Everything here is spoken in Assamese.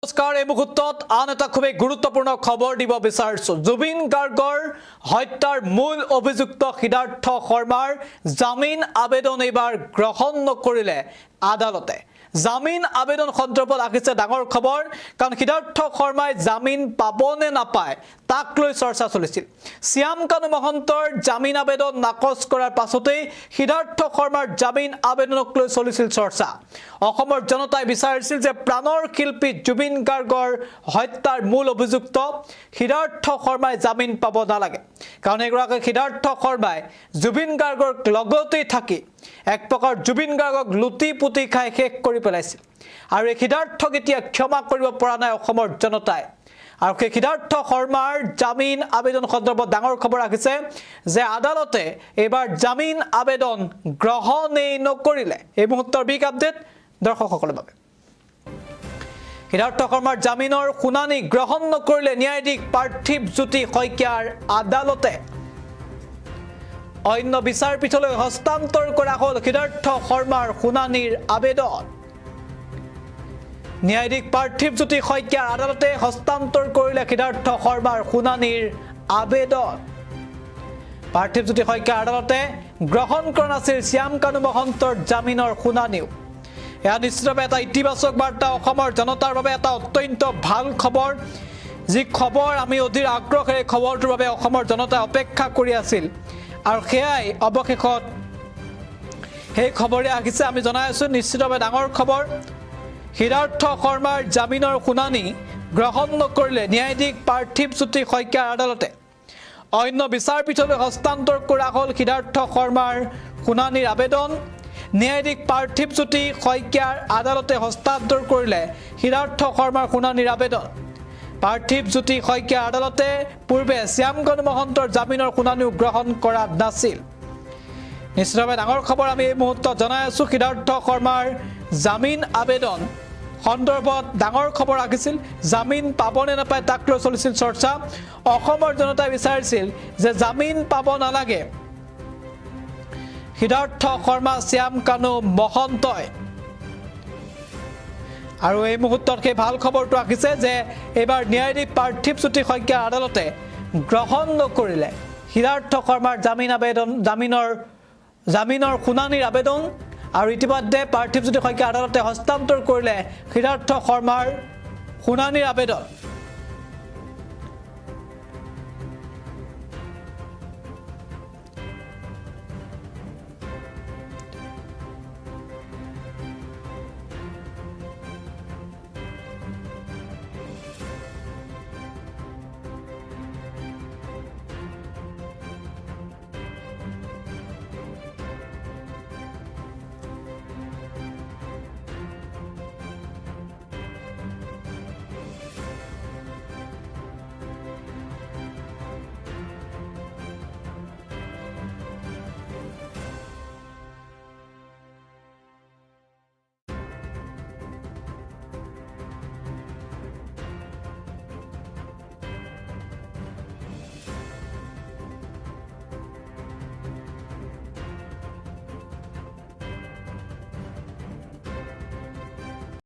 নমস্কাৰ এই মুহূৰ্তত আন এটা খুবেই গুৰুত্বপূৰ্ণ খবৰ দিব বিচাৰিছো জুবিন গাৰ্গৰ হত্যাৰ মূল অভিযুক্ত সিদ্ধাৰ্থ শৰ্মাৰ জামিন আবেদন এবাৰ গ্ৰহণ নকৰিলে আদালতে জামিন আবেদন সন্দৰ্ভত আহিছে ডাঙৰ খবৰ কাৰণ সিদ্ধাৰ্থ শৰ্মাই জামিন পাবনে নাপায় তাক লৈ চৰ্চা চলিছিল শ্যাম কানু মহন্তৰ জামিন আবেদন নাকচ কৰাৰ পাছতেই সিদ্ধাৰ্থ শৰ্মাৰ জামিন আবেদনক লৈ চলিছিল চৰ্চা অসমৰ জনতাই বিচাৰিছিল যে প্ৰাণৰ শিল্পী জুবিন গাৰ্গৰ হত্যাৰ মূল অভিযুক্ত সিদ্ধাৰ্থ শৰ্মাই জামিন পাব নালাগে কাৰণ এগৰাকী সিদ্ধাৰ্থ শৰ্মাই জুবিন গাৰ্গৰ লগতেই থাকি এক প্ৰকাৰ জুবিন গাৰ্গক লুটি পুতি খাই শেষ কৰি পেলাইছিল আৰু এই সিদ্ধাৰ্থক এতিয়া ক্ষমা কৰিব পৰা নাই অসমৰ জনতাই আৰু সেই সিদ্ধাৰ্থ শৰ্মাৰ জামিন আবেদন সন্দৰ্ভত ডাঙৰ খবৰ আহিছে যে আদালতে এবাৰ জামিন আবেদন গ্ৰহণেই নকৰিলে এই মুহূৰ্তৰ বিগ আপডেট দৰ্শকসকলৰ বাবে সিদ্ধাৰ্থ শৰ্মাৰ জামিনৰ শুনানি গ্ৰহণ নকৰিলে ন্যায়াধীশ পাৰ্থিৱ জ্যোতি শইকীয়াৰ আদালতে অন্য বিচাৰপীঠলৈ হস্তান্তৰ কৰা হ'ল সিদ্ধাৰ্থ শৰ্মাৰ শুনানিৰ আবেদন ন্যায়াধীশ পাৰ্থিৱ জ্যোতি শইকীয়াৰ আদালতে হস্তান্তৰ কৰিলে সিদ্ধাৰ্থ শৰ্মাৰ শুনানিৰ আবেদন পাৰ্থিৱ জ্যোতি শইকীয়াৰ আদালতে গ্ৰহণ কৰা নাছিল শ্যাম কানু মহন্তৰ জামিনৰ শুনানিও এয়া নিশ্চিতভাৱে এটা ইতিবাচক বাৰ্তা অসমৰ জনতাৰ বাবে এটা অত্যন্ত ভাল খবৰ যি খবৰ আমি অধীৰ আগ্ৰহেৰে খবৰটোৰ বাবে অসমৰ জনতাই অপেক্ষা কৰি আছিল আৰু সেয়াই অৱশেষত সেই খবৰে আহিছে আমি জনাই আছো নিশ্চিতভাৱে ডাঙৰ খবৰ সিদ্ধাৰ্থ শৰ্মাৰ জামিনৰ শুনানি গ্ৰহণ নকৰিলে ন্যায়াধীশ পাৰ্থিৱ জ্যোতি শইকীয়াৰ আদালতে অন্য বিচাৰপীঠলৈ হস্তান্তৰ কৰা হ'ল সিদ্ধাৰ্থ শৰ্মাৰ শুনানিৰ আবেদন ন্যায়াধীশ পাৰ্থিৱ জ্যোতি শইকীয়াৰ আদালতে হস্তান্তৰ কৰিলে সিদ্ধাৰ্থ শৰ্মাৰ শুনানিৰ আবেদন পাৰ্থিৱ জ্যোতি শইকীয়াৰ আদালতে পূৰ্বে শ্যাম কানু মহন্তৰ জামিনৰ শুনানিও গ্ৰহণ কৰা নাছিল নিশ্চিতভাৱে ডাঙৰ খবৰ আমি এই মুহূৰ্তত জনাই আছো সিদ্ধাৰ্থ শৰ্মাৰ জামিন আবেদন সন্দৰ্ভত ডাঙৰ খবৰ আহিছিল জামিন পাবনে নাপায় তাক লৈ চলিছিল চৰ্চা অসমৰ জনতাই বিচাৰিছিল যে জামিন পাব নালাগে সিদ্ধাৰ্থ শৰ্মা শ্যাম কানু মহন্তই আৰু এই মুহূৰ্তত সেই ভাল খবৰটো আহিছে যে এবাৰ ন্যায়াধীশ পাৰ্থিৱ জ্যোতি শইকীয়াৰ আদালতে গ্ৰহণ নকৰিলে সিদ্ধাৰ্থ শৰ্মাৰ জামিনৰ শুনানিৰ আবেদন আৰু ইতিমধ্যে পাৰ্থিৱ জ্যোতি শইকীয়াৰ আদালতে হস্তান্তৰ কৰিলে সিদ্ধাৰ্থ শৰ্মাৰ শুনানিৰ আবেদন